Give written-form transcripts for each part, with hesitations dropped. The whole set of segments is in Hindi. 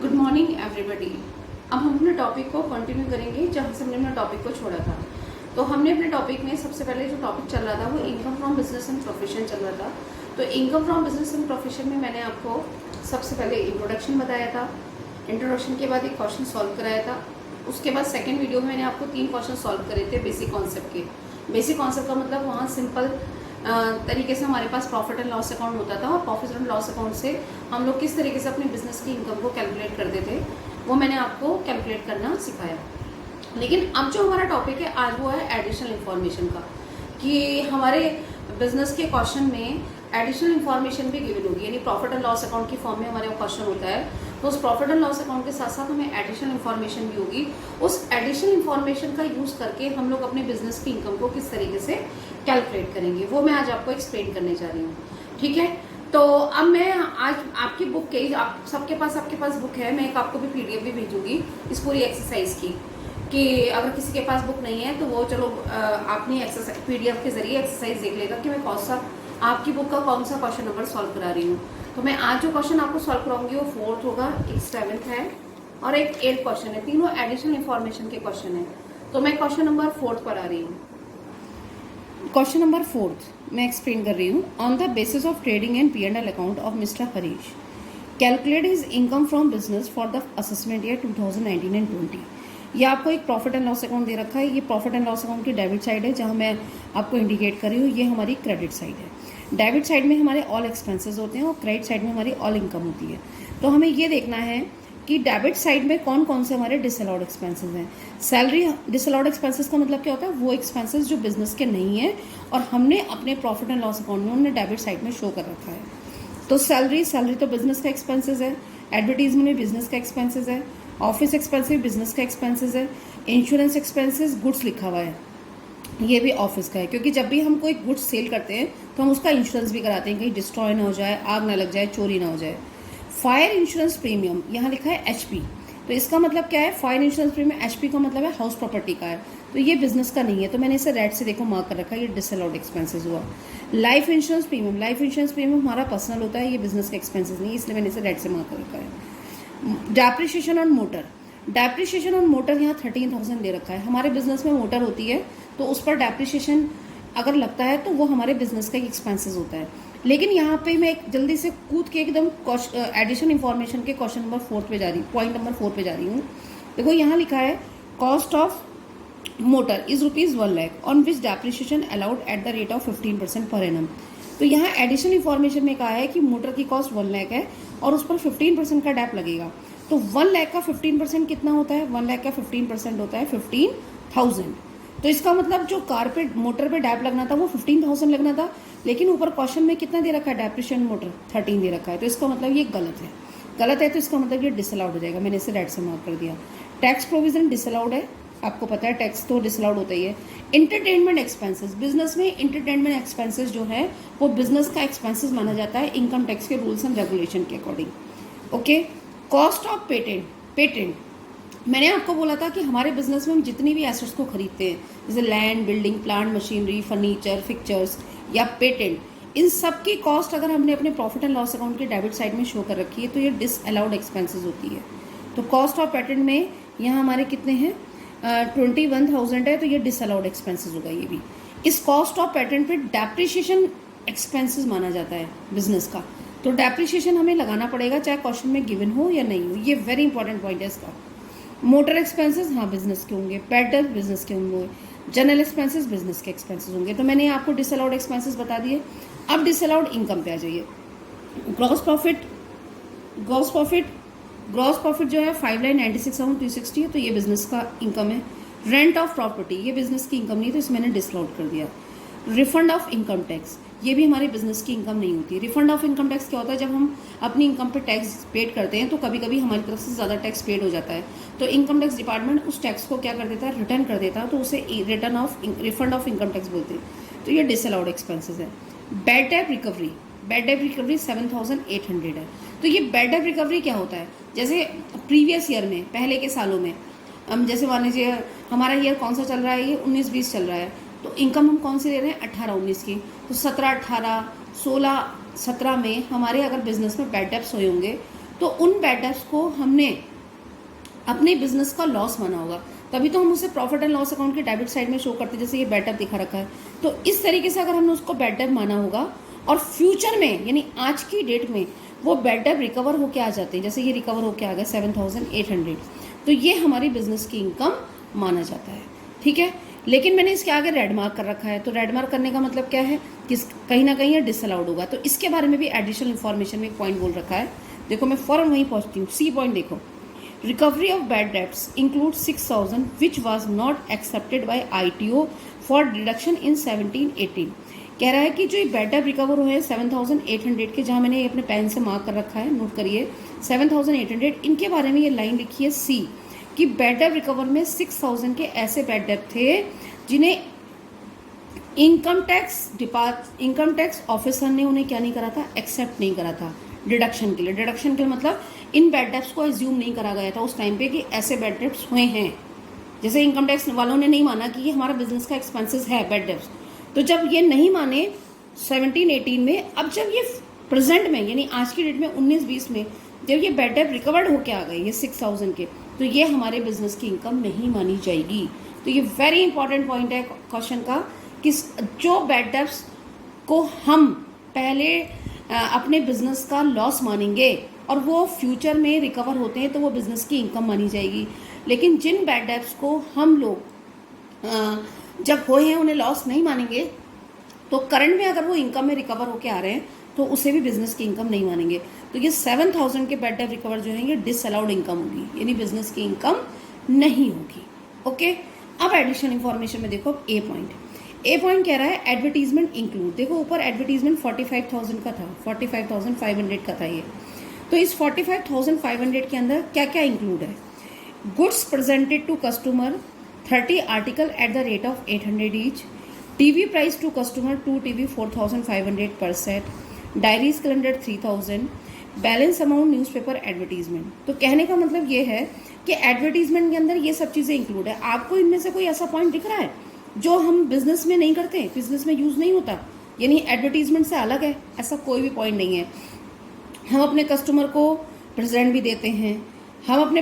Good morning everybody. अब हम अपने टॉपिक को कंटिन्यू करेंगे जहाँ से हमने अपने टॉपिक को छोड़ा था। तो हमने अपने टॉपिक में सबसे पहले जो टॉपिक चल रहा था वो income from business and profession चल रहा था। तो income from business and profession में मैंने आपको सबसे पहले इंट्रोडक्शन बताया था। इंट्रोडक्शन के बाद एक क्वेश्चन सॉल्व कराया था। उसके बाद सेकेंड वीडियो में मैंने आपको 3 क्वेश्चन सॉल्व करे थे बेसिक कॉन्सेप्ट के। बेसिक कॉन्सेप्ट का मतलब वहाँ सिंपल तरीके से हमारे पास प्रॉफिट एंड लॉस अकाउंट होता था और प्रॉफिट एंड लॉस अकाउंट से हम लोग किस तरीके से अपने बिजनेस की इनकम को कैलकुलेट करते थे वो मैंने आपको कैलकुलेट करना सिखाया। लेकिन अब जो हमारा टॉपिक है आज वो है एडिशनल इन्फॉर्मेशन का, कि हमारे बिजनेस के क्वेश्चन में एडिशनल इन्फॉर्मेशन भी गिवन होगी, यानी प्रॉफिट एंड लॉस अकाउंट की फॉर्म में हमारे क्वेश्चन होता है। तो उस प्रॉफिट एंड लॉस अकाउंट के साथ साथ हमें एडिशनल इन्फॉर्मेशन भी होगी। उस एडिशनल इन्फॉर्मेशन का यूज़ करके हम लोग अपने बिजनेस की इनकम को किस तरीके से कैलकुलेट करेंगे वो मैं आज आपको एक्सप्लेन करने जा रही हूँ। ठीक है, तो अब मैं आज आपकी बुक के आप सबके पास बुक है, मैं एक आपको भी पीडीएफ भी भेजूंगी इस पूरी एक्सरसाइज की, कि अगर किसी के पास बुक नहीं है तो वो चलो आपने एक्सरसाइज पीडीएफ के जरिए एक्सरसाइज देख लेगा कि मैं कौन सा आपकी बुक का कौन सा क्वेश्चन नंबर सॉल्व करा रही हूँ। तो मैं आज जो क्वेश्चन आपको सॉल्व कराऊंगी वो 4th होगा, एक 7th है और एक 8th क्वेश्चन है। तीनों एडिशनल इन्फॉर्मेशन के क्वेश्चन है। तो मैं क्वेश्चन नंबर 4th पर आ रही हूँ। क्वेश्चन नंबर 4th मैं एक्सप्लेन कर रही हूँ। On the basis of trading and P&L account of mister Harish, calculate his income from business for the assessment year 2019 and 20। ये आपको एक प्रॉफिट एंड लॉस अकाउंट दे रखा है। ये प्रॉफिट एंड लॉस अकाउंट की डेबिट साइड है, जहाँ मैं आपको इंडिकेट कर रही हूँ। ये हमारी क्रेडिट साइड है। डेबिट साइड में हमारे ऑल एक्सपेंसेस होते हैं और क्रेडिट साइड में हमारी ऑल इनकम होती है। तो हमें ये देखना है कि डेबिट साइड में कौन कौन से हमारे डिसअलाउड एक्सपेंसेस हैं। सैलरी डिसअलाउड एक्सपेंसेस का मतलब क्या होता है, वो एक्सपेंसेस जो बिजनेस के नहीं है और हमने अपने प्रॉफिट एंड लॉस अकाउंट में उन्हें डेबिट साइड में शो कर रखा है। तो सैलरी तो बिजनेस का एक्सपेंसेस है, एडवर्टीजमेंट भी बिजनेस का एक्सपेंसेस है, ऑफिस एक्सपेंसिव भी बिजनेस का एक्सपेंसेस है, इंश्योरेंस एक्सपेंसेस गुड्स लिखा हुआ है, ये भी ऑफिस का है, क्योंकि जब भी हम कोई गुड्स सेल करते हैं तो हम उसका इंश्योरेंस भी कराते हैं, कहीं डिस्ट्रॉय ना हो जाए, आग ना लग जाए, चोरी ना हो जाए। फायर इंश्योरेंस प्रीमियम यहाँ लिखा है HP, तो इसका मतलब क्या है, फायर इंश्योरेंस प्रीमियम HP का मतलब है हाउस प्रॉपर्टी का है, तो ये बिजनेस का नहीं है, तो मैंने इसे रेड से देखो मार्क कर रखा है, ये डिसअलाउड एक्सपेंसेस हुआ। लाइफ इंश्योरेंस प्रीमियम हमारा पर्सनल होता है, ये बिजनेस का एक्सपेंसेस नहीं, इसलिए मैंने इसे रेड से मार्क कर रखा है। डेप्रिशिएशन ऑन मोटर यहाँ 13,000 दे रखा है। हमारे बिजनेस में मोटर होती है तो उस पर डेप्रिशिएशन अगर लगता है तो वो हमारे बिजनेस का एक्सपेंसेस होता है। लेकिन यहाँ पे मैं एक जल्दी से कूद के एकदम एडिशन इन्फॉर्मेशन के क्वेश्चन नंबर 4 पे जा रही हूँ, पॉइंट नंबर 4 पे जा रही हूँ। देखो यहाँ लिखा है cost of motor is ₹1 lakh on which depreciation allowed at the rate of 15% per annum. तो यहाँ एडिशनल इन्फॉर्मेशन में कहा है कि मोटर की कॉस्ट 1 लाख है और उस पर 15% का डैप लगेगा। तो 1 लाख का 15% कितना होता है, 1 लाख का 15% होता है 15,000। तो इसका मतलब जो कार पे मोटर पे डैप लगना था वो 15,000 लगना था, लेकिन ऊपर क्वेश्चन में कितना दे रखा है, डेप्रिशिएशन मोटर 13 दे रखा है, तो इसका मतलब ये गलत है, तो इसका मतलब ये डिसअलाउड हो जाएगा। मैंने इसे रेड से मार्क कर दिया। टैक्स प्रोविजन डिसअलाउड है, आपको पता है टैक्स तो डिसअलाउड होता ही है। इंटरटेनमेंट एक्सपेंसेस, बिजनेस में इंटरटेनमेंट एक्सपेंसेस जो है वो बिजनेस का एक्सपेंसेस माना जाता है इनकम टैक्स के रूल्स एंड रेगुलेशन के according. Okay, cost of patent मैंने आपको बोला था कि हमारे बिजनेस में हम जितनी भी एसेट्स को खरीदते हैं, जैसे land, building, plant, machinery, furniture, fixtures या पेटेंट, इन सब की कॉस्ट अगर हमने अपने प्रॉफिट एंड लॉस अकाउंट के डेबिट साइड में शो कर रखी है तो ये डिसअलाउड एक्सपेंसेस होती है। तो कॉस्ट ऑफ पेटेंट में यहाँ हमारे कितने हैं, 21,000 है, तो ये डिसअलाउड एक्सपेंसेस होगा ये भी। इस कॉस्ट ऑफ पेटेंट पे डेप्रिशिएशन एक्सपेंसेस माना जाता है बिजनेस का, तो डेप्रिशिएशन हमें लगाना पड़ेगा चाहे क्वेश्चन में गिवन हो या नहीं हो, ये वेरी इंपॉर्टेंट पॉइंट है इसका। मोटर एक्सपेंसेस हाँ बिजनेस के होंगे, पेट्रोल बिजनेस के होंगे, जनरल एक्सपेंसेस बिजनेस के एक्सपेंसेस होंगे। तो मैंने आपको डिसअलाउड एक्सपेंसेस बता दिए। अब डिसअलाउड इनकम पे आ जाइए। ग्रॉस प्रॉफिट जो है 5,96,360 है, तो ये बिजनेस का इनकम है। रेंट ऑफ प्रॉपर्टी ये बिजनेस की इनकम नहीं, तो इसमें मैंने डिसअलाउड कर दिया। रिफंड ऑफ इनकम टैक्स ये भी हमारे बिजनेस की इनकम नहीं होती। रिफंड ऑफ इनकम टैक्स क्या होता है, जब हम अपनी इनकम पे टैक्स पेड करते हैं तो कभी कभी हमारी तरफ से ज़्यादा टैक्स पेड हो जाता है, तो इनकम टैक्स डिपार्टमेंट उस टैक्स को क्या कर देता है, रिटर्न कर देता है, तो उसे रिफंड ऑफ इनकम टैक्स बोलते हैं। तो ये डिसअलाउड एक्सपेंसेस है। बैड डेट रिकवरी 7,800 है। तो ये बैड डेट रिकवरी क्या होता है, जैसे प्रीवियस ईयर में, पहले के सालों में, हम जैसे मान लीजिए हमारा ईयर कौन सा चल रहा है, ये 19-20 चल रहा है, तो इनकम हम कौन सी ले रहे हैं, 18-19 की। तो 17-18, 16-17 में हमारे अगर बिजनेस में बैड डेब्ट्स हुए होंगे तो उन बैड डेब्ट्स को हमने अपने बिजनेस का लॉस माना होगा, तभी तो हम उसे प्रॉफिट एंड लॉस अकाउंट के डेबिट साइड में शो करते हैं, जैसे ये बैड डेब दिखा रखा है। तो इस तरीके से अगर हमने उसको बैड डेब माना होगा और फ्यूचर में यानी आज की डेट में वो बैड डेब रिकवर होके आ जाते हैं, जैसे ये रिकवर होके आ गया 7,800, तो ये हमारी बिजनेस की इनकम माना जाता है। ठीक है, लेकिन मैंने इसके आगे रेड मार्क कर रखा है, तो रेड मार्क करने का मतलब क्या है कि कहीं ना कहीं ये डिसअलाउड होगा। तो इसके बारे में भी एडिशनल इन्फॉर्मेशन में एक पॉइंट बोल रखा है। देखो मैं फौरन वहीं पहुंचती हूँ, सी पॉइंट देखो, recovery of bad debts include 6,000 which was not accepted by ITO for deduction इन 1718। कह रहा है कि जो ये बैड डेब रिकवर हुए हैं 7,800 के, जहाँ मैंने अपने पेन से मार्क कर रखा है, नोट करिए 7,800, इनके बारे में ये लाइन लिखी है सी कि बैड डेब रिकवर में 6,000 के ऐसे बैड डेब थे जिन्हें इनकम टैक्स ऑफिसर ने उन्हें क्या नहीं करा था, एक्सेप्ट नहीं करा था डिडक्शन के लिए। डिडक्शन के लिए मतलब इन बैड डेब्ट्स को एज्यूम नहीं करा गया था उस टाइम पे कि ऐसे बैड डेब्ट्स हुए हैं। जैसे इनकम टैक्स वालों ने नहीं माना कि ये हमारा बिजनेस का एक्सपेंसेस है बैड डेब्ट्स, तो जब ये नहीं माने 1718 में, अब जब ये प्रेजेंट में यानी आज की डेट में 19-20 में जब ये बैड डेब रिकवर्ड होके आ गए ये 6,000 के, तो ये हमारे बिजनेस की इनकम नहीं मानी जाएगी। तो ये वेरी इंपॉर्टेंट पॉइंट है क्वेश्चन का कि जो बैड डेब्ट्स को हम पहले अपने बिजनेस का लॉस मानेंगे और वो फ्यूचर में रिकवर होते हैं तो वो बिजनेस की इनकम मानी जाएगी। लेकिन जिन बैड डेब्ट्स को हम लोग जब हुए हैं उन्हें लॉस नहीं मानेंगे, तो करंट में अगर वो इनकम में रिकवर होके आ रहे हैं तो उसे भी बिजनेस की इनकम नहीं मानेंगे। तो ये 7,000 के बैड डेब रिकवर जो है ये डिसअलाउड इनकम होगी, यानी बिजनेस की इनकम नहीं होगी। ओके, अब एडिशनल इंफॉर्मेशन में देखो ए पॉइंट कह रहा है एडवर्टीजमेंट इंक्लूड। देखो ऊपर एडवर्टीजमेंट 45,000 का था, 45,500 का था ये। तो इस 45,500 के अंदर क्या क्या इंक्लूड है? Goods presented to customer 30 article at the rate of 800 each, TV price to customer 2 TV 4,500 पर set, diaries calendar 3,000, balance amount newspaper advertisement. तो कहने का मतलब ये है कि एडवर्टीजमेंट के अंदर ये सब चीज़ें इंक्लूड है। आपको इनमें से कोई ऐसा पॉइंट दिख रहा है जो हम बिजनेस में नहीं करते, बिजनेस में यूज़ नहीं होता, यानी एडवर्टीजमेंट से अलग है? ऐसा कोई भी पॉइंट नहीं है। हम अपने कस्टमर को प्रेजेंट भी देते हैं, हम अपने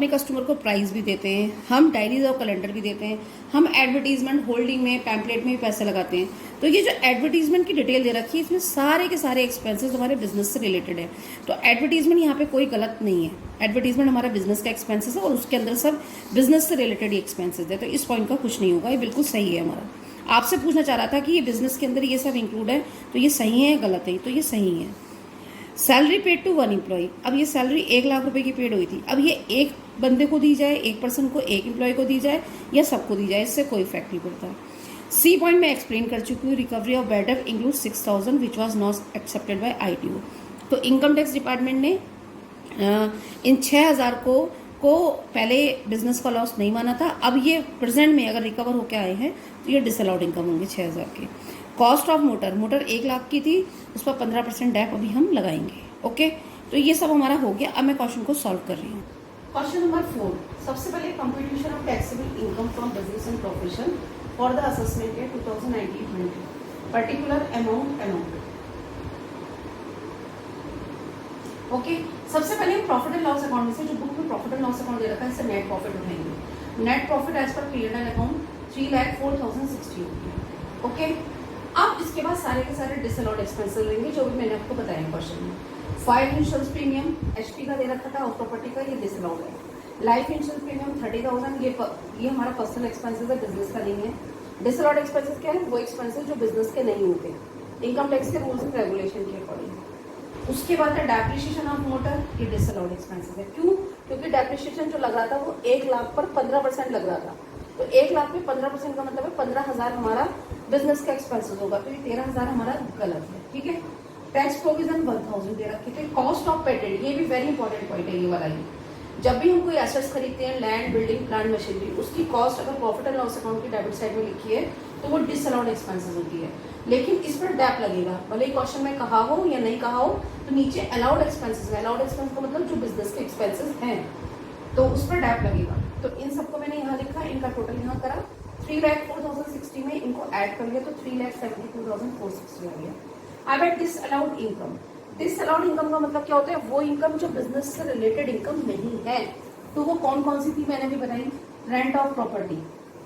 कस्टमर को प्राइस भी देते हैं, हम डायरीज और कैलेंडर भी देते हैं, हम एडवर्टीजमेंट होल्डिंग में पैम्पलेट में भी पैसे लगाते हैं। तो ये जो एडवर्टीजमेंट की डिटेल दे रखी है इसमें सारे के सारे एक्सपेंसेस हमारे बिजनेस से रिलेटेड है। तो एडवर्टीजमेंट यहाँ पे कोई गलत नहीं है, एडवर्टीजमेंट हमारा बिजनेस का एक्सपेंसेस है और उसके अंदर सब बिजनेस से रिलेटेड ही एक्सपेंसेस है। तो इस पॉइंट का कुछ नहीं होगा, ये बिल्कुल सही है हमारा। आपसे पूछना चाह रहा था कि ये बिजनेस के अंदर ये सब इंक्लूड है, तो ये सही है या गलत है? तो ये सही है। सैलरी पेड टू 1 एम्प्लॉय, अब ये सैलरी 1 लाख रुपए की पेड हुई थी, अब ये एक बंदे को दी जाए, एक पर्सन को, एक एम्प्लॉय को दी जाए या सबको दी जाए, इससे कोई इफेक्ट नहीं पड़ता। सी पॉइंट में एक्सप्लेन कर चुकी हूँ, recovery of bad डेब include 6,000 which was not accepted by ITO। तो इनकम टैक्स डिपार्टमेंट ने इन 6,000 को पहले बिजनेस का लॉस नहीं माना था, अब ये प्रेजेंट में अगर रिकवर होकर आए हैं तो ये डिसअलाउड इनकम होंगे 6,000 के। कॉस्ट ऑफ मोटर 1 लाख की थी, उस पर 15% डैप अभी हम लगाएंगे। ओके, तो ये सब हमारा हो गया। अब मैं क्वेश्चन को सॉल्व कर रही हूँ। क्वेश्चन नंबर 4, सबसे पहले computation of taxable income from business and profession for the assessment year 2019-20, particular amount. Okay, सबसे पहले हम प्रॉफिट एंड लॉस अकाउंट में से, जो बुक में प्रॉफिट एंड लॉस अकाउंट दे रखा है, इससे नेट प्रॉफिट उठाएंगे। नेट प्रॉफिट एज पर P&L अकाउंट 3,04,060 होगी। ओके, अब इसके बाद सारे के सारे डिसअलाउड एक्सपेंसेस लेंगे जो भी मैंने आपको बताया क्वेश्चन में। फायर इंश्योरेंस प्रीमियम HP का दे रखा था, ऑफ प्रॉपर्टी का, ये डिसअलाउड है। लाइफ इंश्योरेंस प्रीमियम 30,000, ये हमारा पर्सनल एक्सपेंसेस है, बिजनेस का नहीं है। डिसअलाउड एक्सपेंसेस क्या है? वो एक्सपेंसेस जो बिजनेस के नहीं होते, इनकम टैक्स के रूल्स एंड रेगुलेशन के अकॉर्डिंग। उसके बाद है डेप्रिसिएशन ऑफ मोटर, ये डिसअलाउड एक्सपेंसेस है। क्यों? क्योंकि डेप्रिसिएशन जो लग रहा था वो 1 लाख पर 15% लग रहा था, तो 1 लाख में 15% का मतलब है 15,000 हमारा बिजनेस का एक्सपेंसेस होगा, तो ये 13,000 हमारा गलत है। ठीक है, टैक्स प्रोविजन 1,000 दे रखे थे। कॉस्ट ऑफ पेटेंट, ये भी वेरी इंपॉर्टेंट पॉइंट है ये वाला ही। जब भी हम कोई एसेट्स खरीदते हैं, लैंड, बिल्डिंग, प्लांट, मशीनरी, उसकी कॉस्ट अगर प्रॉफिट एंड लॉस अकाउंट की डेबिट साइड में लिखी है तो वो डिसअलाउड एक्सपेंसेस होती है, लेकिन इस पर डैप लगेगा, भले ही क्वेश्चन में कहा हो या नहीं कहा हो। तो नीचे अलाउड एक्सपेंसेस है, अलाउड एक्सपेंस का मतलब जो बिजनेस के एक्सपेंसेस हैं, तो उस पर डैप लगेगा। तो इन सबको मैंने यहाँ लिखा, इनका टोटल यहाँ करा, 3,04,060 में इनको ऐड कर लिया तो 3,72,460 आ गया। अब at this allowed income, disallowed income का मतलब क्या होता है, वो इनकम जो बिजनेस से रिलेटेड इनकम नहीं है। तो वो कौन कौन सी थी, मैंने भी बताई। रेंट ऑफ प्रॉपर्टी,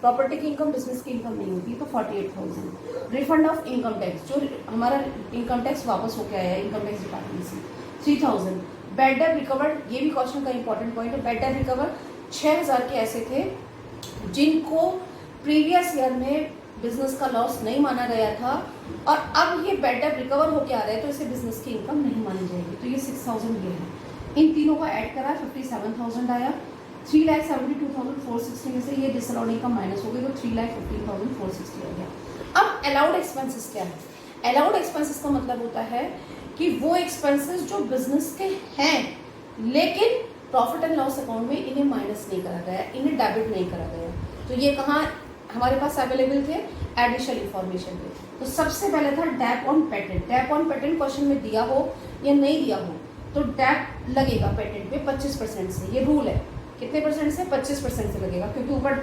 प्रॉपर्टी की इनकम बिजनेस की इनकम नहीं होती, तो 48,000। रिफंड ऑफ इनकम टैक्स, जो हमारा इनकम टैक्स वापस होके आया है इनकम टैक्स डिपार्टमेंट से, 3,000। बैड डेट रिकवर्ड, ये भी क्वेश्चन का इंपॉर्टेंट पॉइंट है। बैड डेट रिकवर 6,000 के ऐसे थे जिनको प्रीवियस ईयर में बिजनेस का लॉस नहीं माना गया था और अब ये बैड डेट रिकवर होके आ रहा है, तो इसे बिजनेस की इनकम नहीं मानी जाएगी। तो ये 6,000 ये है। इन तीनों को ऐड करा 57,000 आया। 3,72,460 में से ये डिसअलाउड इनकम माइनस हो गई, तो 3,15,460 आ गया। अब अलाउड एक्सपेंसेस क्या है? अलाउड एक्सपेंसेस का मतलब होता है कि वो एक्सपेंसेस जो बिजनेस के हैं लेकिन प्रॉफिट एंड लॉस अकाउंट में इन्हें माइनस नहीं करा गया, इन्हें डेबिट नहीं करा गया। तो ये कहाँ हमारे पास अवेलेबल थे? एडिशनल इंफॉर्मेशन पे। तो सबसे पहले था dep on patent. Dep on patent question में दिया हो या नहीं दिया हो तो डैप लगेगा पेटेंट पे 25% से। ये रूल है। कितने परसेंट से? 25% से लगेगा, क्योंकि ऊपर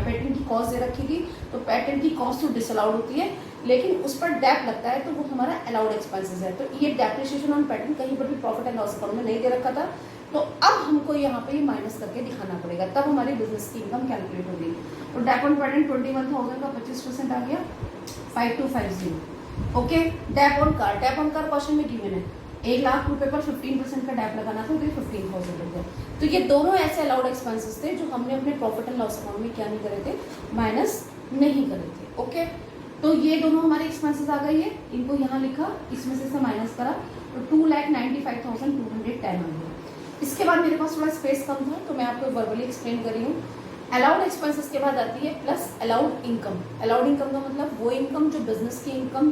पेटेंट की कॉस्ट दे रखी थी। तो पेटेंट की कॉस्ट तो डिसअलाउड होती है, लेकिन उस पर डैप लगता है, तो वो हमारा अलाउड एक्सपेंसेस है। तो ये डेप्रिसिएशन ऑन पेटेंट कहीं पर भी प्रॉफिट एंड लॉस अकाउंट में नहीं दे रखा था, तो अब हमको यहाँ पे ये माइनस करके दिखाना पड़ेगा, तब हमारी बिजनेस की इनकम कैलकुलेट होगी। तो डैप ऑन पेटेंट 21,000 का 25% आ गया, 5250। Okay. Dep on car, dep on car question में गिवन है 1,00,000 रुपए पर 15% का डैप लगाना था, तो ये 15,000 हो गया। तो ये दोनों ऐसे अलाउड एक्सपेंसेस थे जो हमने अपने प्रॉफिट एंड लॉस अकाउंट में क्या नहीं करे थे, माइनस नहीं करे थे। ओके। तो ये दोनों हमारे एक्सपेंसेस आ गई है, इनको यहाँ लिखा, इसमें से माइनस करा, तो 2,95,210 आ गया। इसके बाद मेरे पास थोड़ा स्पेस कम था, तो मैं आपको वर्बली एक्सप्लेन कर रही हूँ। अलाउड एक्सपेंसेस के बाद आती है plus allowed income. Allowed income का मतलब वो इनकम जो बिजनेस की इनकम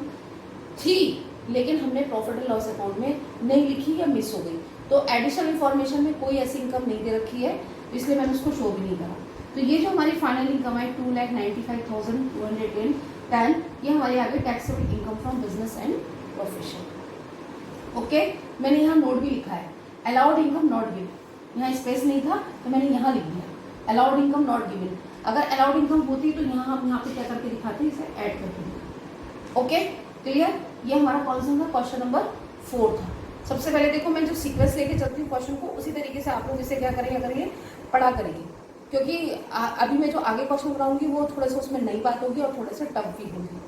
थी लेकिन हमने प्रॉफिट एंड लॉस अकाउंट में नहीं लिखी या मिस हो गई। तो एडिशनल इन्फॉर्मेशन में कोई ऐसी इनकम नहीं दे रखी है, इसलिए मैंने उसको शो भी नहीं करा। तो ये जो हमारी फाइनल इनकम है 2,95,210, ये हमारी आगे taxable income from business and profession. Okay. मैंने यहाँ नोट भी लिखा है, अलाउड इनकम नॉट गिवन। यहाँ स्पेस नहीं था तो मैंने यहाँ लिख दिया अलाउड इनकम नॉट गिवन। अगर अलाउड इनकम होती तो यहाँ हम यहाँ पे क्या करके दिखाते, इसे ऐड करके। Okay, clear? ये हमारा कौन सा था? क्वेश्चन नंबर 4 था। सबसे पहले देखो, मैं जो सीक्वेंस लेके चलती हूँ क्वेश्चन को, उसी तरीके से आप लोग इसे क्या करेंगे, पढ़ा करेंगे, क्योंकि अभी मैं जो आगे क्वेश्चन कराऊंगी वो थोड़ा सा उसमें नई बात होगी और थोड़े से टफ भी होगी।